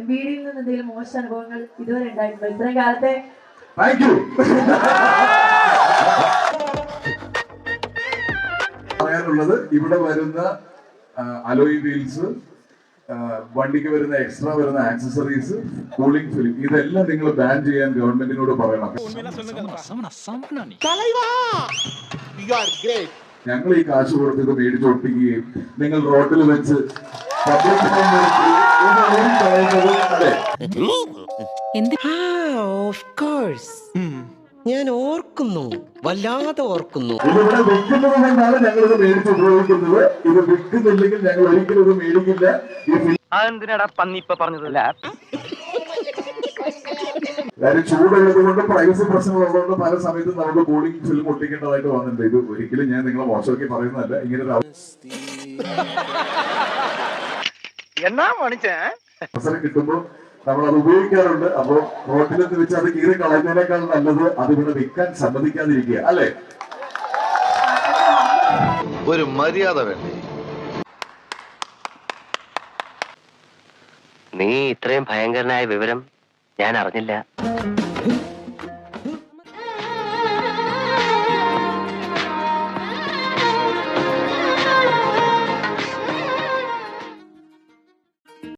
വീടിൽ നിന്ന് എന്തെങ്കിലും മോശം അനുഭവങ്ങൾ ഇതുവരെ ഉണ്ടായിട്ടുണ്ടോ ഇത്രയും കാലത്തെ? പറയാനുള്ളത് ഇവിടെ വരുന്ന അലോയ് വീൽസ്, വണ്ടിക്ക് വരുന്ന എക്സ്ട്രാ വരുന്ന ആക്സസറീസ്, കൂളിംഗ് ഫിലിം, ഇതെല്ലാം നിങ്ങൾ ബാൻ ചെയ്യാൻ ഗവൺമെന്റിനോട് പറയണം. ഞങ്ങൾ ഈ കാശ് കൊടുത്ത് ഇത് മേടിച്ചൊട്ടിക്കുകയും നിങ്ങൾ റോഡിൽ വെച്ച് ഞാൻ ഓർക്കുന്നു, വല്ലാതെ ഓർക്കുന്നു. ഇതിവിടെ വിൽക്കുന്നത് കൊണ്ടാണ് ഞങ്ങൾ ഇത് മേടിച്ച് ഉപയോഗിക്കുന്നത്. ഇത് വിൽക്കുന്നില്ലെങ്കിൽ ഞങ്ങൾ ഒരിക്കലും ഇത് മേടിക്കില്ല. അതെന്തിനാടാ പന്നി ഇപ്പൊ പറഞ്ഞതല്ല. കാര്യം ചൂടുള്ളത് കൊണ്ട് പ്രൈവസി പ്രശ്നമുള്ളതുകൊണ്ട് പല സമയത്തും നമുക്ക് കൂളിംഗ് ഫിലിം ഒട്ടിക്കേണ്ടതായിട്ട് വന്നിട്ടുണ്ട്. ഇത് ഒരിക്കലും ഞാൻ നിങ്ങളെ മോശമാക്കി പറയുന്നതല്ല. ഇങ്ങനെ ഒരു അവസരം കിട്ടുമ്പോൾ നമ്മൾ അത് ഉപയോഗിക്കാറുണ്ട്. അപ്പോ റോട്ടിലെന്ന് വെച്ച് അത് കീറി കളയുന്നതിനേക്കാൾ നല്ലത് അത് ഇവിടെ വിൽക്കാൻ സമ്മതിക്കാതിരിക്കുക, അല്ലേ? ഒരു മര്യാദ വേണ്ടേ? നീ ഇത്രയും ഭയങ്കരനായ വിവരം ഞാൻ അറിഞ്ഞില്ല.